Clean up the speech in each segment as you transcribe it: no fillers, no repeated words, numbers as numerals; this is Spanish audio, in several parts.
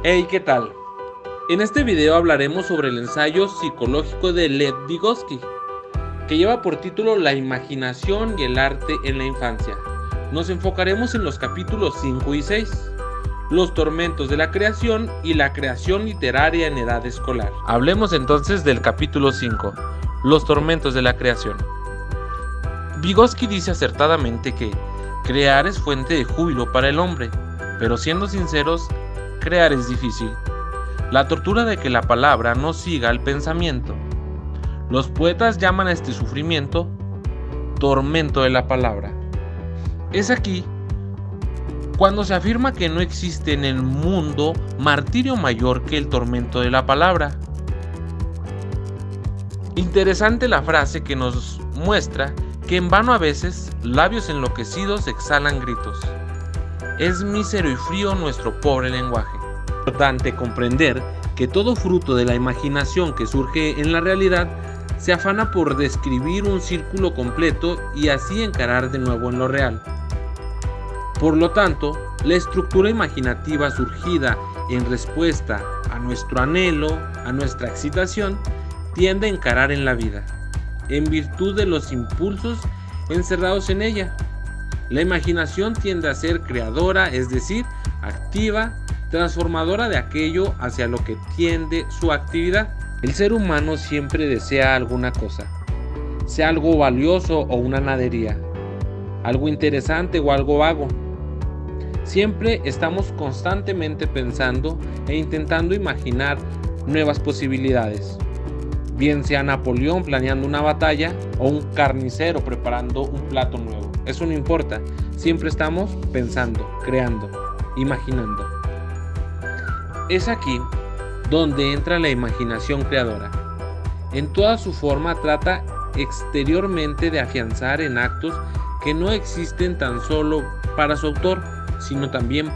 Hey, ¿qué tal? En este video hablaremos sobre el ensayo psicológico de Lev Vygotsky, que lleva por título La imaginación y el arte en la infancia. Nos enfocaremos en los capítulos 5 y 6, los tormentos de la creación y la creación literaria en edad escolar. Hablemos entonces del capítulo 5, los tormentos de la creación. Vygotsky dice acertadamente que crear es fuente de júbilo para el hombre, pero siendo sinceros, crear es difícil. La tortura de que la palabra no siga al pensamiento. Los poetas llaman a este sufrimiento tormento de la palabra. Es aquí cuando se afirma que no existe en el mundo martirio mayor que el tormento de la palabra. Interesante la frase que nos muestra que en vano a veces labios enloquecidos exhalan gritos. Es mísero y frío nuestro pobre lenguaje. Es importante comprender que todo fruto de la imaginación que surge en la realidad se afana por describir un círculo completo y así encarar de nuevo en lo real. Por lo tanto, la estructura imaginativa surgida en respuesta a nuestro anhelo, a nuestra excitación, tiende a encarar en la vida, en virtud de los impulsos encerrados en ella. La imaginación tiende a ser creadora, es decir, activa, transformadora de aquello hacia lo que tiende su actividad. El ser humano siempre desea alguna cosa, sea algo valioso o una nadería, algo interesante o algo vago. Siempre estamos constantemente pensando e intentando imaginar nuevas posibilidades, bien sea Napoleón planeando una batalla o un carnicero preparando un plato nuevo. Eso no importa, siempre estamos pensando, creando, imaginando. Es aquí donde entra la imaginación creadora. En toda su forma trata exteriormente de afianzar en actos que no existen tan solo para su autor, sino también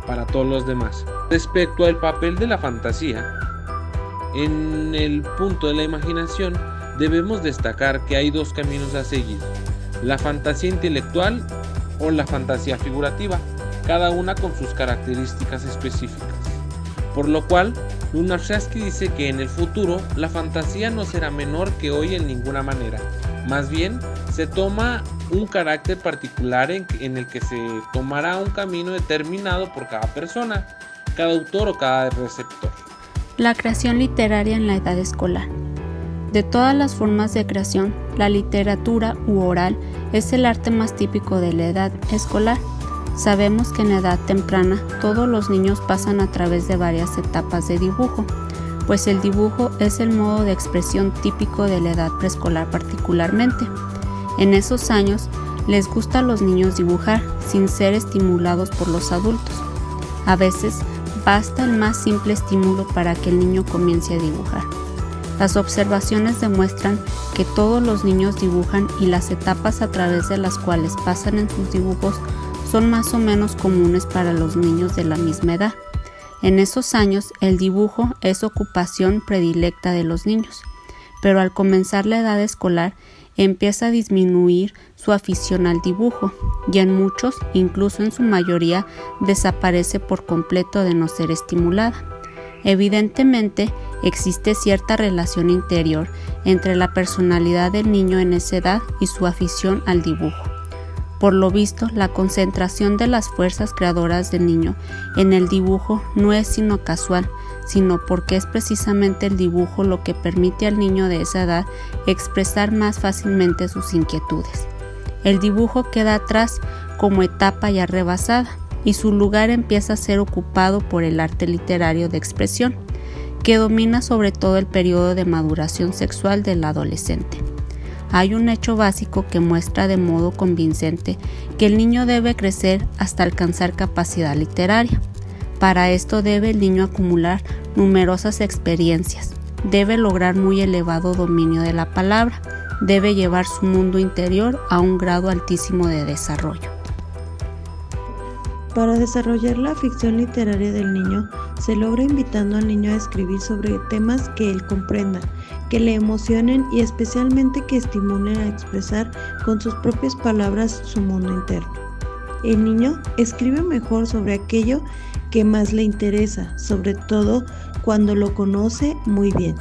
para todos los demás. Respecto al papel de la fantasía, en el punto de la imaginación debemos destacar que hay dos caminos a seguir: la fantasía intelectual o la fantasía figurativa, cada una con sus características específicas. Por lo cual, Lunácharsky dice que en el futuro la fantasía no será menor que hoy en ninguna manera. Más bien, se toma un carácter particular en el que se tomará un camino determinado por cada persona, cada autor o cada receptor. La creación literaria en la edad escolar. De todas las formas de creación, la literatura u oral es el arte más típico de la edad escolar. Sabemos que en edad temprana todos los niños pasan a través de varias etapas de dibujo, pues el dibujo es el modo de expresión típico de la edad preescolar particularmente. En esos años les gusta a los niños dibujar sin ser estimulados por los adultos. A veces basta el más simple estímulo para que el niño comience a dibujar. Las observaciones demuestran que todos los niños dibujan y las etapas a través de las cuales pasan en sus dibujos son más o menos comunes para los niños de la misma edad. En esos años el dibujo es ocupación predilecta de los niños, pero al comenzar la edad escolar empieza a disminuir su afición al dibujo y en muchos, incluso en su mayoría, desaparece por completo de no ser estimulada. Evidentemente, existe cierta relación interior entre la personalidad del niño en esa edad y su afición al dibujo. Por lo visto, la concentración de las fuerzas creadoras del niño en el dibujo no es sino casual, sino porque es precisamente el dibujo lo que permite al niño de esa edad expresar más fácilmente sus inquietudes. El dibujo queda atrás como etapa ya rebasada y su lugar empieza a ser ocupado por el arte literario de expresión, que domina sobre todo el periodo de maduración sexual del adolescente. Hay un hecho básico que muestra de modo convincente que el niño debe crecer hasta alcanzar capacidad literaria. Para esto debe el niño acumular numerosas experiencias, debe lograr muy elevado dominio de la palabra, debe llevar su mundo interior a un grado altísimo de desarrollo. Para desarrollar la ficción literaria del niño, se logra invitando al niño a escribir sobre temas que él comprenda, que le emocionen y especialmente que estimulen a expresar con sus propias palabras su mundo interno. El niño escribe mejor sobre aquello que más le interesa, sobre todo cuando lo conoce muy bien.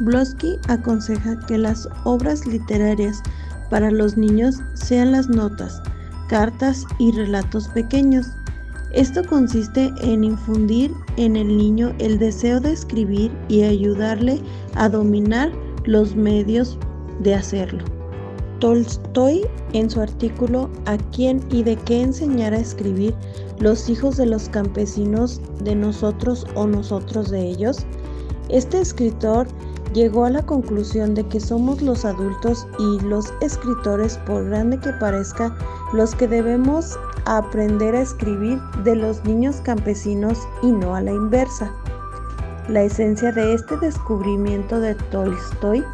Błaszczak aconseja que las obras literarias para los niños sean las notas, cartas y relatos pequeños. Esto consiste en infundir en el niño el deseo de escribir y ayudarle a dominar los medios de hacerlo. Tolstói, en su artículo ¿A quién y de qué enseñar a escribir? Los hijos de los campesinos, de nosotros o nosotros de ellos, este escritor llegó a la conclusión de que somos los adultos y los escritores, por grande que parezca, los que debemos aprender a escribir de los niños campesinos y no a la inversa. La esencia de este descubrimiento de Tolstói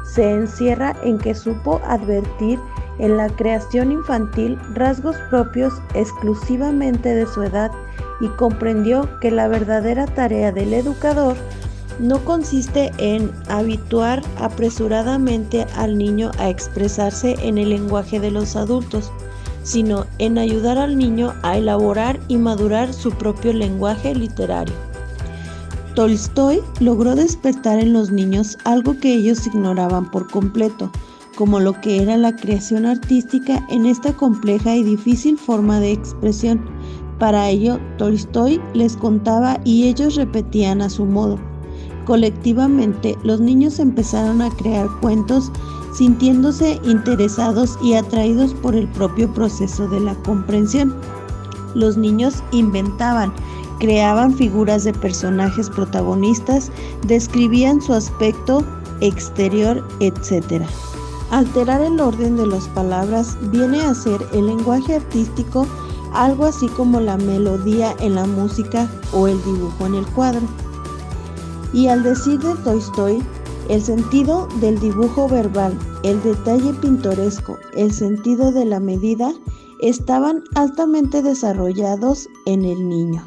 se encierra en que supo advertir en la creación infantil rasgos propios exclusivamente de su edad y comprendió que la verdadera tarea del educador no consiste en habituar apresuradamente al niño a expresarse en el lenguaje de los adultos, sino en ayudar al niño a elaborar y madurar su propio lenguaje literario. Tolstói logró despertar en los niños algo que ellos ignoraban por completo, como lo que era la creación artística en esta compleja y difícil forma de expresión. Para ello, Tolstói les contaba y ellos repetían a su modo. Colectivamente, los niños empezaron a crear cuentos sintiéndose interesados y atraídos por el propio proceso de la comprensión. Los niños inventaban, creaban figuras de personajes protagonistas, describían su aspecto exterior, etc. Alterar el orden de las palabras viene a ser el lenguaje artístico, algo así como la melodía en la música o el dibujo en el cuadro. Y al decir de Tolstói, el sentido del dibujo verbal, el detalle pintoresco, el sentido de la medida, estaban altamente desarrollados en el niño.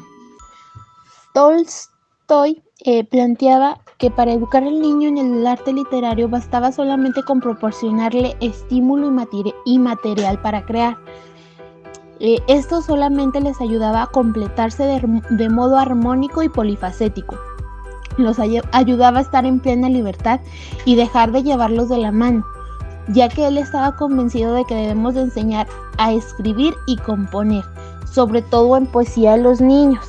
Tolstói planteaba que para educar al niño en el arte literario bastaba solamente con proporcionarle estímulo y material para crear. Esto solamente les ayudaba a completarse de modo armónico y polifacético. Los ayudaba a estar en plena libertad y dejar de llevarlos de la mano, ya que él estaba convencido de que debemos de enseñar a escribir y componer, sobre todo en poesía a los niños.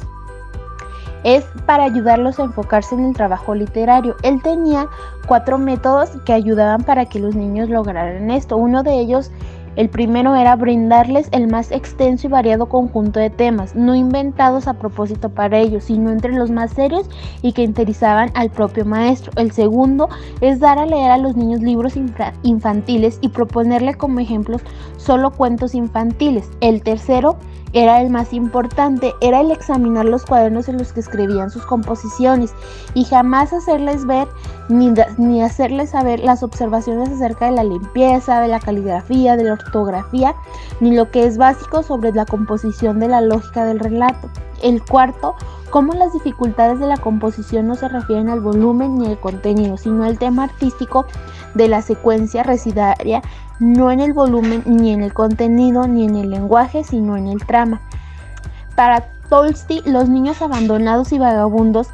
Es para ayudarlos a enfocarse en el trabajo literario. Él tenía 4 métodos que ayudaban para que los niños lograran esto. Uno de ellos, el primero, era brindarles el más extenso y variado conjunto de temas, no inventados a propósito para ellos, sino entre los más serios y que interesaban al propio maestro. El segundo es dar a leer a los niños libros infantiles y proponerle como ejemplos solo cuentos infantiles. El tercero era el más importante, era el examinar los cuadernos en los que escribían sus composiciones y jamás hacerles ver ni hacerles saber las observaciones acerca de la limpieza, de la caligrafía, de la ortografía, ni lo que es básico sobre la composición de la lógica del relato. El cuarto, cómo las dificultades de la composición no se refieren al volumen ni al contenido, sino al tema artístico de la secuencia residuaria, no en el volumen, ni en el contenido, ni en el lenguaje, sino en el trama. Para Tolstói, los niños abandonados y vagabundos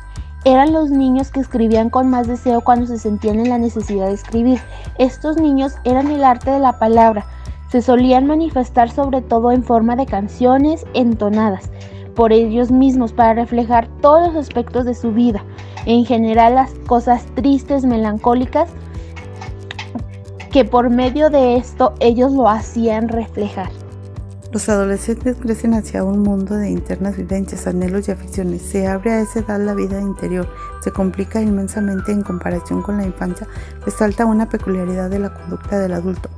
eran los niños que escribían con más deseo cuando se sentían en la necesidad de escribir. Estos niños eran el arte de la palabra, se solían manifestar sobre todo en forma de canciones entonadas por ellos mismos para reflejar todos los aspectos de su vida, en general las cosas tristes, melancólicas, que por medio de esto ellos lo hacían reflejar. Los adolescentes crecen hacia un mundo de internas vivencias, anhelos y aficiones. Se abre a esa edad la vida interior, se complica inmensamente en comparación con la infancia, resalta una peculiaridad de la conducta del adulto,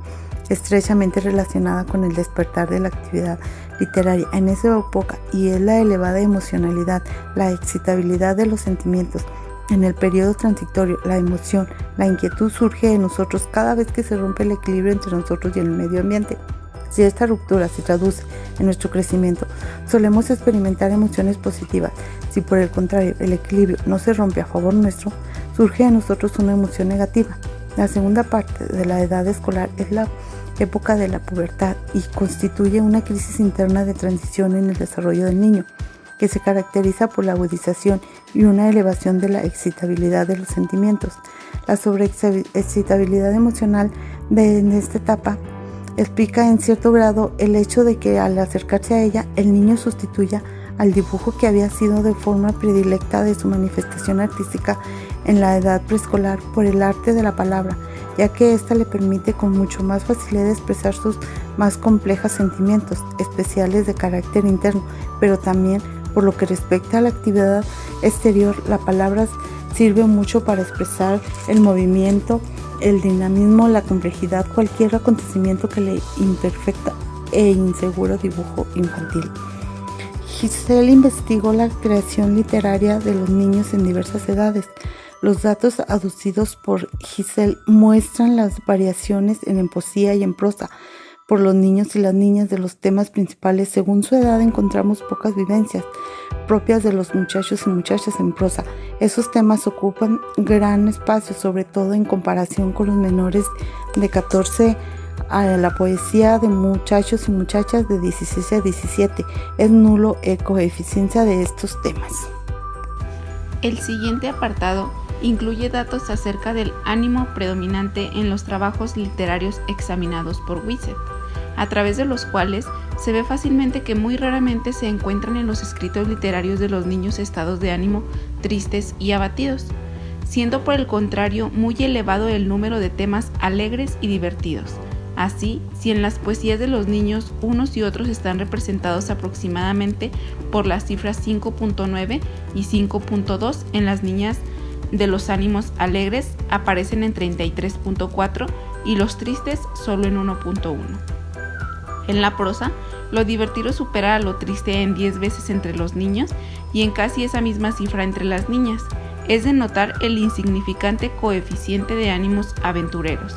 estrechamente relacionada con el despertar de la actividad literaria en esa época, y es la elevada emocionalidad, la excitabilidad de los sentimientos. En el periodo transitorio, la emoción, la inquietud surge en nosotros cada vez que se rompe el equilibrio entre nosotros y el medio ambiente. Si esta ruptura se traduce en nuestro crecimiento, solemos experimentar emociones positivas. Si por el contrario el equilibrio no se rompe a favor nuestro, surge en nosotros una emoción negativa. La segunda parte de la edad escolar es la época de la pubertad y constituye una crisis interna de transición en el desarrollo del niño. que se caracteriza por la agudización y una elevación de la excitabilidad de los sentimientos. La sobreexcitabilidad emocional de esta etapa explica en cierto grado el hecho de que al acercarse a ella, el niño sustituya al dibujo que había sido de forma predilecta de su manifestación artística en la edad preescolar por el arte de la palabra, ya que ésta le permite con mucho más facilidad expresar sus más complejos sentimientos, especiales de carácter interno, pero también por lo que respecta a la actividad exterior, la palabra sirve mucho para expresar el movimiento, el dinamismo, la complejidad, cualquier acontecimiento que le imperfecta e inseguro dibujo infantil. Giselle investigó la creación literaria de los niños en diversas edades. Los datos aducidos por Giselle muestran las variaciones en poesía y en prosa por los niños y las niñas de los temas principales. Según su edad encontramos pocas vivencias propias de los muchachos y muchachas en prosa. Esos temas ocupan gran espacio, sobre todo en comparación con los menores de 14 a la poesía de muchachos y muchachas de 16 a 17. Es nulo la coeficiencia de estos temas. El siguiente apartado incluye datos acerca del ánimo predominante en los trabajos literarios examinados por Wisset, a través de los cuales se ve fácilmente que muy raramente se encuentran en los escritos literarios de los niños estados de ánimo tristes y abatidos, siendo por el contrario muy elevado el número de temas alegres y divertidos. Así, si en las poesías de los niños unos y otros están representados aproximadamente por las cifras 5.9 y 5.2, en las niñas de los ánimos alegres aparecen en 33.4 y los tristes solo en 1.1. En la prosa, lo divertido supera a lo triste en 10 veces entre los niños y en casi esa misma cifra entre las niñas. Es de notar el insignificante coeficiente de ánimos aventureros,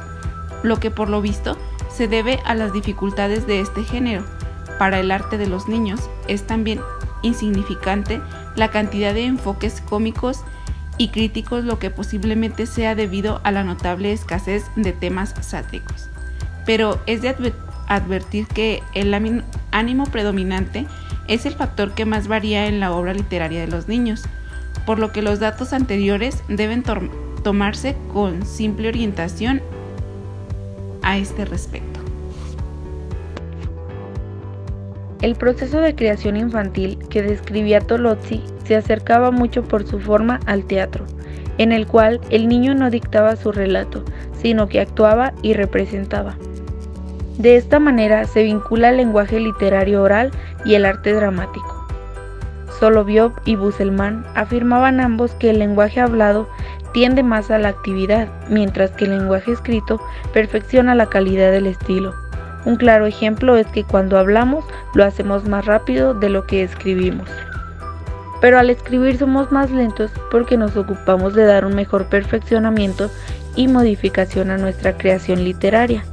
lo que por lo visto se debe a las dificultades de este género. Para el arte de los niños es también insignificante la cantidad de enfoques cómicos y críticos, lo que posiblemente sea debido a la notable escasez de temas sátíricos. Pero es de advertir que el ánimo predominante es el factor que más varía en la obra literaria de los niños, por lo que los datos anteriores deben tomarse con simple orientación a este respecto. El proceso de creación infantil que describía Tolozzi se acercaba mucho por su forma al teatro, en el cual el niño no dictaba su relato, sino que actuaba y representaba. De esta manera se vincula el lenguaje literario oral y el arte dramático. Solovyov y Busselmann afirmaban ambos que el lenguaje hablado tiende más a la actividad, mientras que el lenguaje escrito perfecciona la calidad del estilo. Un claro ejemplo es que cuando hablamos lo hacemos más rápido de lo que escribimos. Pero al escribir somos más lentos porque nos ocupamos de dar un mejor perfeccionamiento y modificación a nuestra creación literaria.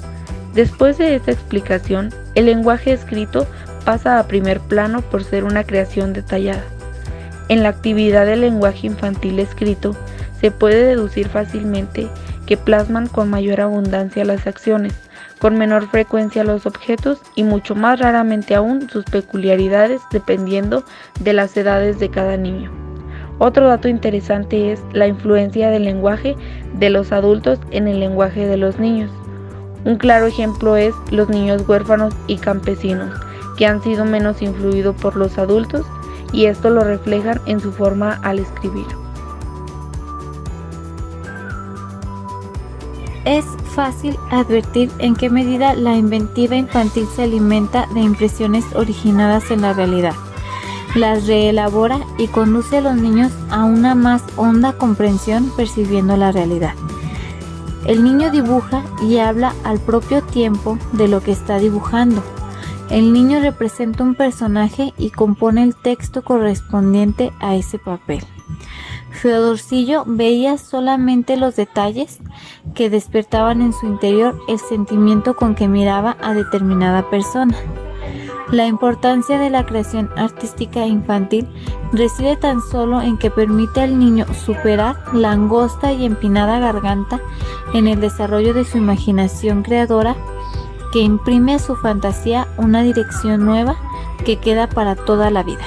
Después de esta explicación, el lenguaje escrito pasa a primer plano por ser una creación detallada. En la actividad del lenguaje infantil escrito, se puede deducir fácilmente que plasman con mayor abundancia las acciones, con menor frecuencia los objetos y mucho más raramente aún sus peculiaridades dependiendo de las edades de cada niño. Otro dato interesante es la influencia del lenguaje de los adultos en el lenguaje de los niños. Un claro ejemplo es los niños huérfanos y campesinos, que han sido menos influidos por los adultos y esto lo reflejan en su forma al escribir. Es fácil advertir en qué medida la inventiva infantil se alimenta de impresiones originadas en la realidad, las reelabora y conduce a los niños a una más honda comprensión percibiendo la realidad. El niño dibuja y habla al propio tiempo de lo que está dibujando. El niño representa un personaje y compone el texto correspondiente a ese papel. Feodorcillo veía solamente los detalles que despertaban en su interior el sentimiento con que miraba a determinada persona. La importancia de la creación artística infantil reside tan solo en que permite al niño superar la angosta y empinada garganta en el desarrollo de su imaginación creadora, que imprime a su fantasía una dirección nueva que queda para toda la vida.